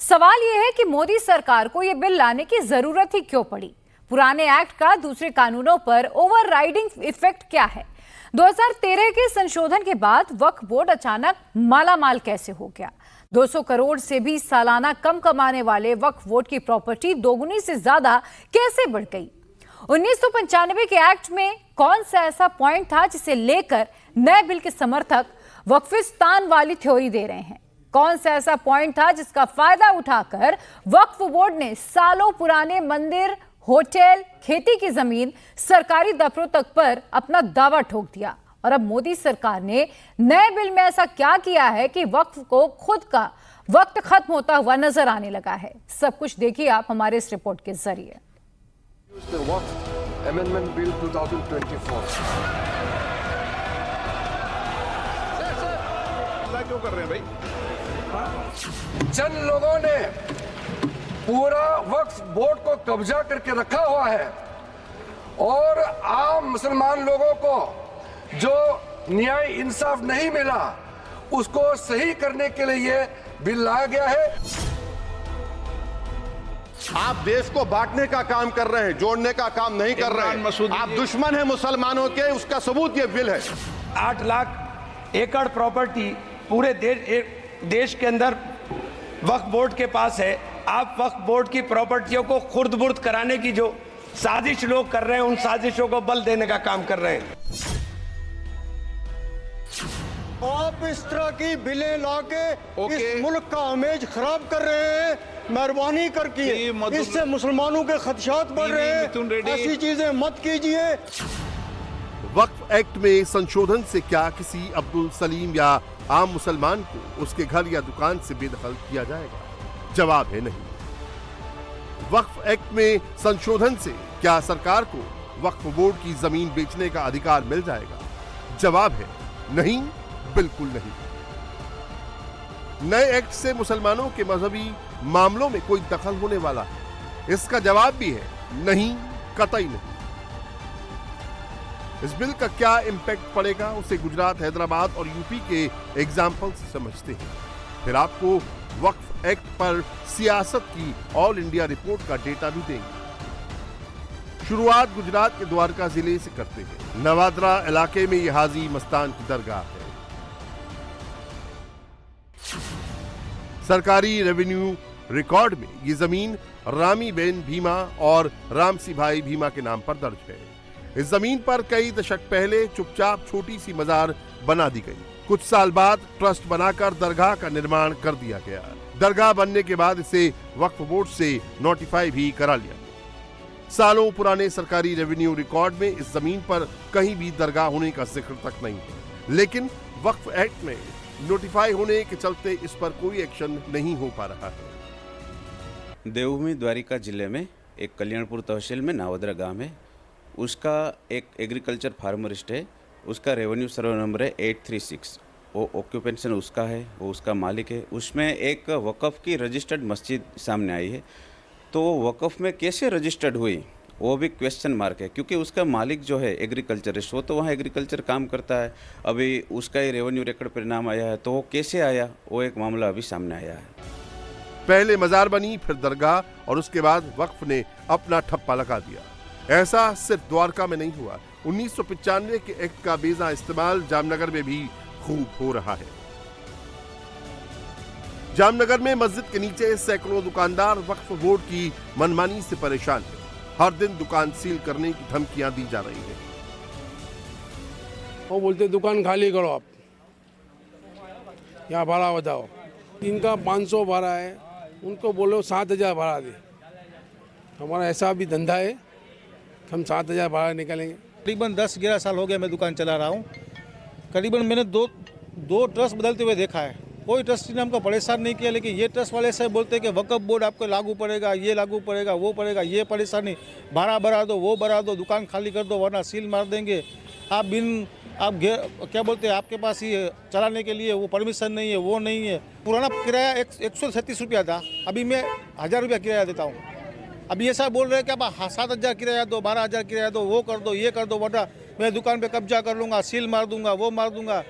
सवाल यह है कि मोदी सरकार को यह बिल लाने की जरूरत ही क्यों पड़ी। पुराने एक्ट का दूसरे कानूनों पर ओवरराइडिंग इफेक्ट क्या है? 2013 के संशोधन के बाद वक्फ बोर्ड अचानक मालामाल कैसे हो गया? 200 करोड़ से भी सालाना कम कमाने वाले वक्फ बोर्ड की प्रॉपर्टी दोगुनी से ज्यादा कैसे बढ़ गई? 1995 के एक्ट में कौन सा ऐसा पॉइंट था जिसे लेकर नए बिल के समर्थक वक्फिस्तान वाली थ्योरी दे रहे हैं? कौन सा ऐसा पॉइंट था जिसका फायदा उठाकर वक्फ बोर्ड ने सालों पुराने मंदिर, होटल, खेती की जमीन, सरकारी दफ्तरों तक पर अपना दावा ठोक दिया? और अब मोदी सरकार ने नए बिल में ऐसा क्या किया है कि वक्फ को खुद का वक्त खत्म होता हुआ नजर आने लगा है? सब कुछ देखिए आप हमारे इस रिपोर्ट के जरिए। Amendment Bill 2024 क्यों कर रहे हैं भाई? जन लोगों ने पूरा वक्फ बोर्ड को कब्जा करके रखा हुआ है और आम मुसलमान लोगों को जो न्याय इंसाफ नहीं मिला उसको सही करने के लिए ये बिल लाया गया है। आप देश को बांटने का काम कर रहे हैं, जोड़ने का काम नहीं कर रहे हैं। आप दुश्मन हैं मुसलमानों के, उसका सबूत ये बिल है। 8 लाख एकड़ प्रॉपर्टी पूरे देश के अंदर वक्फ बोर्ड के पास है। आप वक्फ बोर्ड की प्रॉपर्टियों को खुर्द-बुर्द कराने की जो साजिश लोग कर रहे हैं, उन साजिशों को बल देने का काम कर रहे हैं। आप इस तरह की बिलें लाके इस मुल्क का इमेज खराब कर रहे हैं। मेहरबानी करके इससे मुसलमानों के खदशात बढ़ रहे हैं। ऐसी चीजें मत कीजिए। वक्फ एक्ट में संशोधन से क्या किसी अब्दुल सलीम या आम मुसलमान को उसके घर या दुकान से बेदखल किया जाएगा? जवाब है नहीं। वक्फ एक्ट में संशोधन से क्या सरकार को वक्फ बोर्ड की जमीन बेचने का अधिकार मिल जाएगा? जवाब है नहीं, बिल्कुल नहीं। नए एक्ट से मुसलमानों के मजहबी मामलों में कोई दखल होने वाला है? इसका जवाब भी है नहीं, कतई नहीं। इस बिल का क्या इंपैक्ट पड़ेगा उसे गुजरात, हैदराबाद और यूपी के एग्जाम्पल से समझते हैं। फिर आपको वक्फ एक्ट पर सियासत की ऑल इंडिया रिपोर्ट का डेटा भी देंगे। शुरुआत गुजरात के द्वारका जिले से करते हैं। नवाद्रा इलाके में यह हाजी मस्तान की दरगाह है। सरकारी रेवेन्यू रिकॉर्ड में ये जमीन रामी बेन भीमा और रामसी भाई भीमा के नाम पर दर्ज है। इस जमीन पर कई दशक पहले चुपचाप छोटी सी मजार बना दी गई। कुछ साल बाद ट्रस्ट बनाकर दरगाह का निर्माण कर दिया गया। दरगाह बनने के बाद इसे वक्फ बोर्ड से नोटिफाई भी करा लिया गया। सालों पुराने सरकारी रेवेन्यू रिकॉर्ड में इस जमीन पर कहीं भी दरगाह होने का जिक्र तक नहीं है, लेकिन वक्फ एक्ट में नोटिफाई होने के चलते इस पर कोई एक्शन नहीं हो पा रहा है। देवभूमि द्वारिका जिले में एक कल्याणपुर तहसील में नावद्रा गांव है। उसका एक एग्रीकल्चर फार्मरिस्ट है। उसका रेवेन्यू सर्वे नंबर है 836। वो ऑक्यूपेशन उसका है, वो उसका मालिक है। उसमें एक वक़फ़ की रजिस्टर्ड मस्जिद सामने आई है। तो वक़फ़ में कैसे रजिस्टर्ड हुई वो भी क्वेश्चन मार्क है, क्योंकि उसका मालिक जो है एग्रीकल्चरिस्ट, वो तो वहाँ एग्रीकल्चर काम करता है। अभी उसका ही रेवेन्यू रिकॉर्ड पर नाम आया है, तो वो कैसे आया, वो एक मामला अभी सामने आया है। पहले मजार बनी, फिर दरगाह और उसके बाद वक्फ ने अपना ठप्पा लगा दिया। ऐसा सिर्फ द्वारका में नहीं हुआ। 1995 के एक्ट का बेजा इस्तेमाल जामनगर में भी खूब हो रहा है। जामनगर में मस्जिद के नीचे सैकड़ों दुकानदार वक्फ बोर्ड की मनमानी से परेशान हैं। हर दिन दुकान सील करने की धमकियां दी जा रही हैं। वो बोलते दुकान खाली करो, आप यहाँ भाड़ा बताओ। इनका 500 भाड़ा है, उनको बोलो 7000 भाड़ा दे। हमारा ऐसा भी धंधा है, हम 7000 भाड़ा निकालेंगे। करीबन 10-11 साल हो गया मैं दुकान चला रहा हूँ। करीबन मैंने दो ट्रस्ट बदलते हुए देखा है। कोई ट्रस्टी ने हमको परेशान नहीं किया, लेकिन ये ट्रस्ट वाले से बोलते हैं कि वक्फ बोर्ड आपको लागू पड़ेगा, ये लागू पड़ेगा, वो पड़ेगा, ये परेशानी, भाड़ा बढ़ा दो, वो बढ़ा दो, दुकान खाली कर दो वरना सील मार देंगे। आप क्या बोलते हैं, आपके पास ये चलाने के लिए वो परमिशन नहीं है, वो नहीं है। पुराना किराया 136 रुपया था, अभी मैं 1000 रुपया किराया देता हूँ। अभी ऐसा बोल रहे हैं कि आप 7000 किराया दो, 12000 किराया दो, वो कर दो, ये कर दो, वरना मैं दुकान पे कब्जा कर लूँगा, सील मार दूंगा, वो मार दूंगा।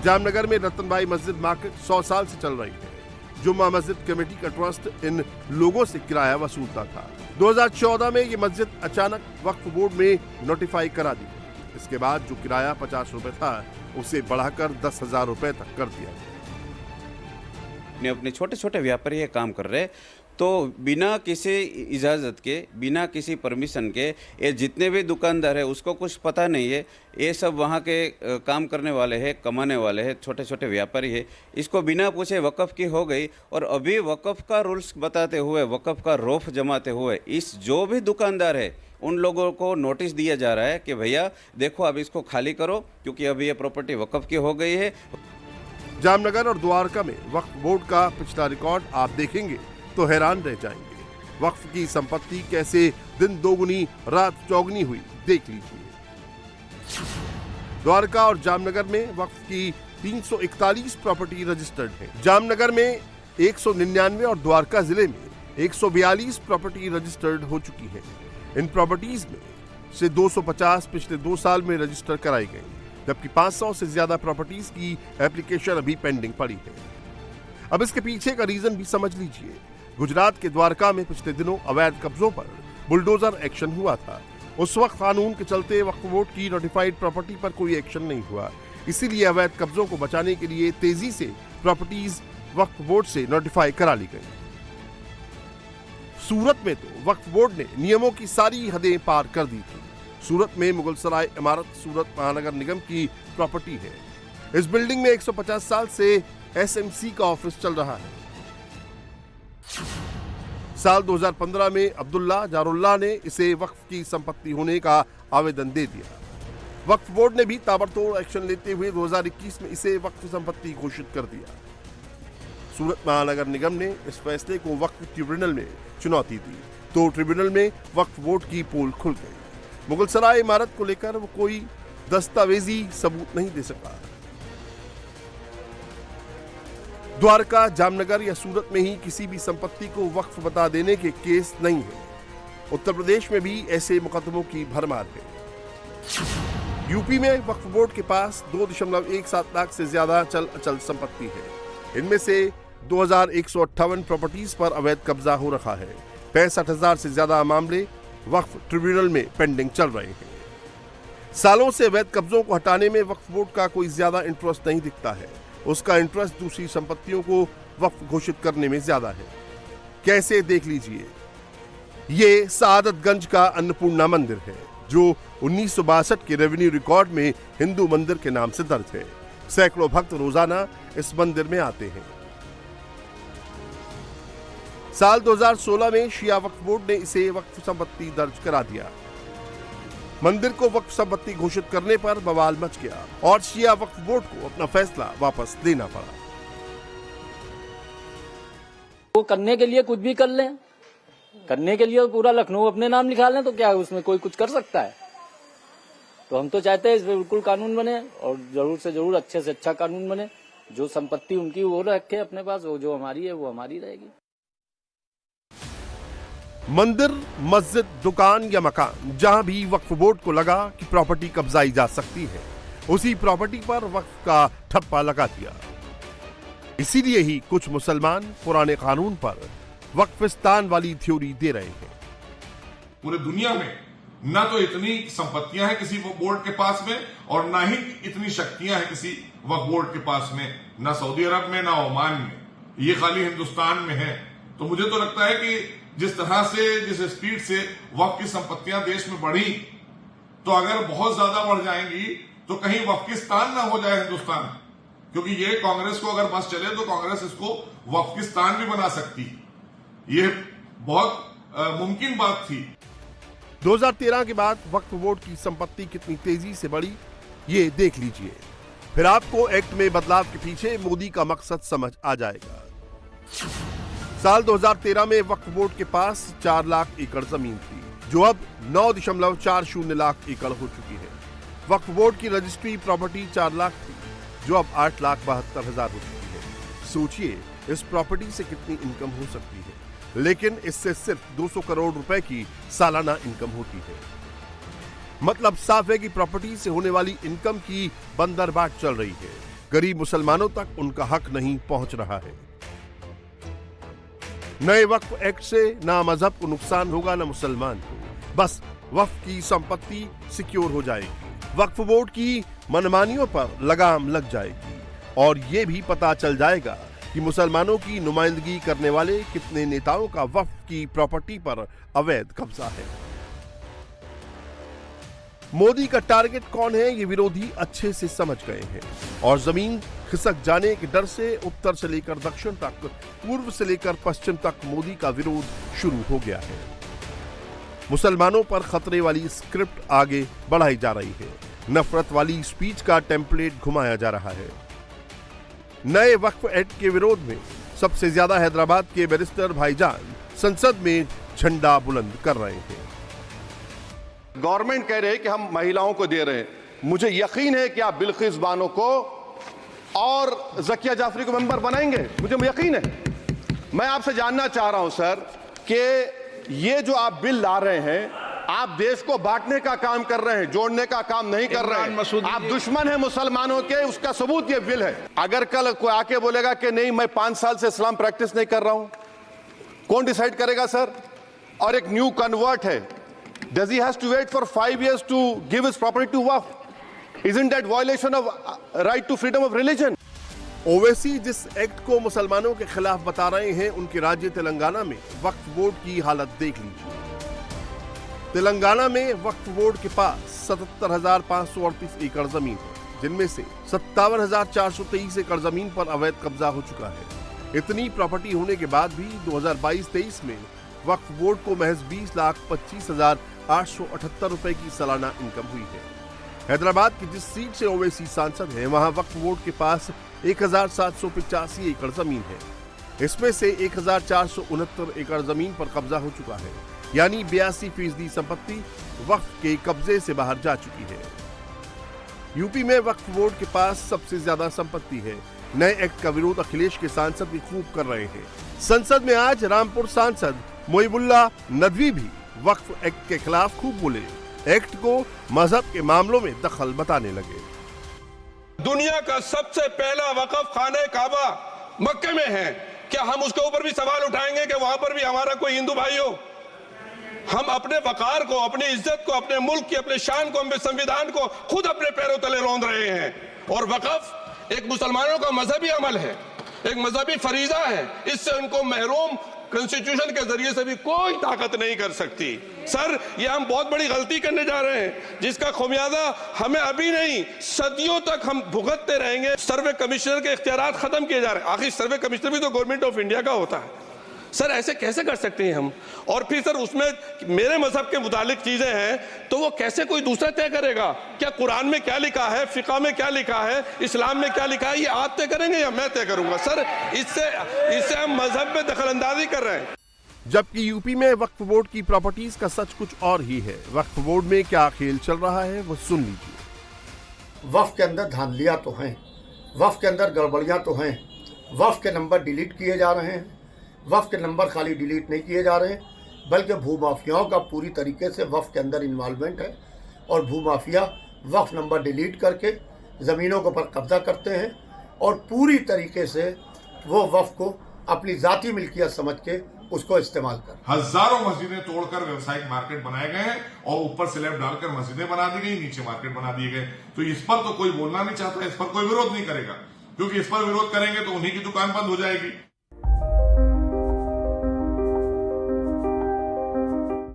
जामनगर में रतनबाई मस्जिद मार्केट 100 साल से चल रही है। जुम्मा मस्जिद कमेटी का ट्रस्ट इन लोगों से किराया वसूलता था। 2014 में ये मस्जिद अचानक वक्फ बोर्ड में नोटिफाई करा दी गई। इसके बाद जो किराया 50 रुपए था उसे बढ़ाकर 10,000 रुपए तक कर दिया। अपने छोटे छोटे व्यापारी ये काम कर रहे, तो बिना किसी इजाज़त के, बिना किसी परमिशन के, ये जितने भी दुकानदार है उसको कुछ पता नहीं है। ये सब वहाँ के काम करने वाले हैं, कमाने वाले हैं, छोटे छोटे व्यापारी है। इसको बिना पूछे वक़्फ़ की हो गई और अभी वक़्फ़ का रूल्स बताते हुए, वक़्फ़ का रौफ जमाते हुए इस जो भी दुकानदार है उन लोगों को नोटिस दिया जा रहा है कि भैया देखो अब इसको खाली करो, क्योंकि अभी ये प्रॉपर्टी वक़्फ़ की हो गई है। जामनगर और द्वारका में वक्फ बोर्ड का पिछला रिकॉर्ड आप देखेंगे तो हैरान रह जाएंगे। वक्फ की संपत्ति कैसे दिन दोगुनी रात चौगुनी हुई देख लीजिए। द्वारका और जामनगर में वक्फ की 341 प्रॉपर्टी रजिस्टर्ड है। जामनगर में 199 और द्वारका जिले में 142 प्रॉपर्टी रजिस्टर्ड हो चुकी है। इन प्रॉपर्टीज में से 250 पिछले 2 साल में रजिस्टर कराई गई, जबकि 500 से ज्यादा प्रॉपर्टीज की एप्लीकेशन अभी पेंडिंग पड़ी है। अब इसके पीछे का रीजन भी समझ लीजिए। गुजरात के द्वारका में पिछले दिनों अवैध कब्जों पर बुलडोजर एक्शन हुआ था। उस वक्त कानून के चलते वक्फ बोर्ड की नोटिफाइड प्रॉपर्टी पर कोई एक्शन नहीं हुआ, इसीलिए अवैध कब्जों को बचाने के लिए तेजी से प्रॉपर्टीज वक्फ बोर्ड से नोटिफाई करा ली गई। सूरत में तो वक्फ बोर्ड ने नियमों की सारी हदें पार कर दी थी। सूरत में मुगलसराय इमारत सूरत महानगर निगम की प्रॉपर्टी है। इस बिल्डिंग में 150 साल से एसएमसी का ऑफिस चल रहा है। साल 2015 में अब्दुल्ला जारुल्ला ने इसे वक्फ की संपत्ति होने का आवेदन दे दिया। वक्फ बोर्ड ने भी ताबड़तोड़ एक्शन लेते हुए 2021 में इसे वक्फ संपत्ति घोषित कर दिया। सूरत महानगर निगम ने इस फैसले को वक्फ ट्रिब्यूनल में चुनौती दी, तो ट्रिब्यूनल में वक्फ बोर्ड की पोल खुल गई। मुगलसराय इमारत को लेकर वो कोई दस्तावेजी सबूत नहीं दे सका। द्वारका, जामनगर या सूरत में ही किसी भी संपत्ति को वक्फ बता देने के केस नहीं है। उत्तर प्रदेश में भी ऐसे मुकदमों की भरमार है। यूपी में वक्फ बोर्ड के पास 2.17 लाख से ज्यादा चल अचल संपत्ति है। इनमें से 2158 प्रॉपर्टीज पर अवैध कब्जा हो रखा है। 65,000 से ज्यादा मामले वक्फ ट्रिब्यूनल में पेंडिंग चल रहे हैं। सालों से अवैध कब्जों को हटाने में वक्फ बोर्ड का कोई ज्यादा इंटरेस्ट नहीं दिखता है। उसका इंटरेस्ट दूसरी संपत्तियों को वक्फ घोषित करने में ज्यादा है। कैसे, देख लीजिए। ये सआदतगंज का अन्नपूर्णा मंदिर है, जो 1962 के रेवेन्यू रिकॉर्ड में हिंदू मंदिर के नाम से दर्ज है। सैकड़ों भक्त रोजाना इस मंदिर में आते हैं। साल 2016 में शिया वक्फ बोर्ड ने इसे वक्फ संपत्ति दर्ज करा दिया। मंदिर को वक्फ संपत्ति घोषित करने पर बवाल मच गया और शिया वक्फ बोर्ड को अपना फैसला वापस देना पड़ा। वो करने के लिए कुछ भी कर लें, करने के लिए पूरा लखनऊ अपने नाम लिखा लें, तो क्या है उसमें कोई कुछ कर सकता है? तो हम तो चाहते हैं इस पर बिल्कुल कानून बने और जरूर से जरूर अच्छे से अच्छा कानून बने। जो संपत्ति उनकी वो रखे अपने पास, वो जो हमारी है वो हमारी रहेगी। मंदिर, मस्जिद, दुकान या मकान, जहां भी वक्फ बोर्ड को लगा कि प्रॉपर्टी कब्जाई जा सकती है, उसी प्रॉपर्टी पर वक्फ का ठप्पा लगा दिया। इसीलिए ही कुछ मुसलमान पुराने कानून पर वक्फिस्तान वाली थ्योरी दे रहे हैं। पूरे दुनिया में ना तो इतनी संपत्तियां हैं किसी बोर्ड के पास में और ना ही इतनी शक्तियां हैं किसी वक्फ बोर्ड के पास में, ना सऊदी अरब में ना ओमान में, ये खाली हिंदुस्तान में है। तो मुझे तो लगता है कि जिस तरह से, जिस स्पीड से वक्फ की संपत्तियां देश में बढ़ी, तो अगर बहुत ज्यादा बढ़ जाएंगी तो कहीं वक्फिस्तान ना हो जाए हिंदुस्तान, क्योंकि ये कांग्रेस को अगर बस चले तो कांग्रेस इसको वक्फिस्तान भी बना सकती। ये बहुत मुमकिन बात थी। 2013 के बाद वक्फ बोर्ड की संपत्ति कितनी तेजी से बढ़ी, ये देख लीजिए। फिर आपको एक्ट में बदलाव के पीछे मोदी का मकसद समझ आ जाएगा। साल 2013 में वक्फ बोर्ड के पास 4 लाख एकड़ जमीन थी, जो अब 9.40 लाख एकड़ हो चुकी है। वक्फ बोर्ड की रजिस्ट्री प्रॉपर्टी 4 लाख थी, जो अब 8,72,000 हो चुकी है। सोचिए इस प्रॉपर्टी से कितनी इनकम हो सकती है, लेकिन इससे सिर्फ 200 करोड़ रुपए की सालाना इनकम होती है। मतलब साफ है कि प्रॉपर्टी से होने वाली इनकम की बंदरबाट चल रही है। गरीब मुसलमानों तक उनका हक नहीं पहुंच रहा है। नए वक्फ एक्ट से ना मजहब को नुकसान होगा ना मुसलमान को, बस वक्फ की संपत्ति सिक्योर हो जाएगी, वक्फ बोर्ड की मनमानियों पर लगाम लग जाएगी और ये भी पता चल जाएगा कि मुसलमानों की नुमाइंदगी करने वाले कितने नेताओं का वक्फ की प्रॉपर्टी पर अवैध कब्जा है। मोदी का टारगेट कौन है ये विरोधी अच्छे से समझ गए हैं और जमीन खिसक जाने के डर से उत्तर से लेकर दक्षिण तक, पूर्व से लेकर पश्चिम तक मोदी का विरोध शुरू हो गया है। मुसलमानों पर खतरे वाली स्क्रिप्ट आगे बढ़ाई जा रही है, नफरत वाली स्पीच का टेम्पलेट घुमाया जा रहा है। नए वक्फ एक्ट के विरोध में सबसे ज्यादा हैदराबाद के बैरिस्टर भाईजान संसद में झंडा बुलंद कर रहे हैं। गवर्नमेंट कह रहे हैं कि हम महिलाओं को दे रहे हैं। मुझे यकीन है कि आप बिल्किस बानो को और जकिया जाफरी को मेंबर बनाएंगे, मुझे यकीन है। मैं आपसे जानना चाह रहा हूं सर कि ये जो आप बिल ला रहे हैं, आप देश को बांटने का काम कर रहे हैं, जोड़ने का काम नहीं कर रहे हैं। आप दुश्मन हैं मुसलमानों के, उसका सबूत ये बिल है। अगर कल कोई आके बोलेगा कि नहीं मैं 5 साल से इस्लाम प्रैक्टिस नहीं कर रहा हूं, कौन डिसाइड करेगा सर? और एक न्यू कन्वर्ट है, does he has to wait for 5 years to give his property to waqf? Isn't that violation of right to freedom of religion? Owaisi जिस एक्ट को मुसलमानों के खिलाफ बता रहे हैं, उनके राज्य तेलंगाना में वक्फ बोर्ड की हालत देख लीजिए। तेलंगाना में वक्फ बोर्ड के पास 77,538 एकड़ जमीन है, जिनमें से 57,423 एकड़ जमीन पर अवैध कब्जा हो चुका है। इतनी प्रॉपर्टी होने के बाद भी 2022-23 में वक्फ बोर्ड को महज 20,25,878 रुपए की सालाना इनकम हुई है। हैदराबाद की जिस सीट से ओवैसी सांसद है, वहां वक्फ बोर्ड के पास 1,785 एकड़ जमीन है। इसमें से 1,469 एकड़ जमीन पर कब्जा हो चुका है, यानी 82% संपत्ति वक्फ के कब्जे से बाहर जा चुकी है। यूपी में वक्फ बोर्ड के पास सबसे ज्यादा संपत्ति है। नए एक्ट का विरोध अखिलेश के सांसद भी खूब कर रहे हैं। संसद में आज रामपुर सांसद मोइबुल्ला नदवी भी वक्फ एक्ट के खिलाफ खूब बोले, एक्ट को मजहब के मामलों में दखल बताने लगे। दुनिया का सबसे पहला वक्फ खाने काबा मक्के में है, क्या हम उसके ऊपर भी सवाल उठाएंगे कि वहां पर भी हमारा कोई हिंदू भाई हो? हम अपने वकार को, अपनी इज्जत को, अपने मुल्क की, अपने शान को, अपने संविधान को खुद अपने पैरों तले रौंद रहे हैं। और वक्फ एक मुसलमानों का मजहबी अमल है, एक मजहबी फरीजा है। इससे उनको महरूम कॉन्स्टिट्यूशन के जरिए से भी कोई ताकत नहीं कर सकती। सर, ये हम बहुत बड़ी गलती करने जा रहे हैं, जिसका खुमियाजा हमें अभी नहीं सदियों तक हम भुगतते रहेंगे। सर्वे कमिश्नर के इख्तियारात खत्म किए जा रहे हैं। आखिर सर्वे कमिश्नर भी तो गवर्नमेंट ऑफ इंडिया का होता है। सर, ऐसे कैसे कर सकते हैं हम? और फिर सर, उसमें मेरे मजहब के मुतालिक चीजें हैं, तो वो कैसे कोई दूसरा तय करेगा? क्या कुरान में क्या लिखा है, फिक़ा में क्या लिखा है, इस्लाम में क्या लिखा है, ये आप तय करेंगे या मैं तय करूंगा? सर, इससे हम मजहब में दखलंदाजी कर रहे हैं। जबकि यूपी में वक्फ बोर्ड की प्रॉपर्टीज का सच कुछ और ही है। वक्फ बोर्ड में क्या खेल चल रहा है वो सुन लीजिए। वक्फ के अंदर धांधलियां तो हैं, वक्फ के अंदर गड़बड़ियां तो हैं, वक्फ के नंबर डिलीट किए जा रहे हैं। वक्फ के नंबर खाली डिलीट नहीं किए जा रहे, बल्कि भूमाफियाओं का पूरी तरीके से वक्फ के अंदर इन्वॉल्वमेंट है और भूमाफिया वक्फ नंबर डिलीट करके ज़मीनों के ऊपर कब्जा करते हैं और पूरी तरीके से वो वक्फ को अपनी ज़ाती मिल्कियत समझ के उसको इस्तेमाल कर। हजारों मस्जिदें तोड़कर व्यावसायिक मार्केट बनाए गए हैं और ऊपर स्लैब डालकर मस्जिदें बना दी गई, नीचे मार्केट बना दिए गए। तो इस पर तो कोई बोलना नहीं चाहता, इस पर कोई विरोध नहीं करेगा, क्योंकि इस पर विरोध करेंगे तो उन्हीं की दुकान बंद हो जाएगी।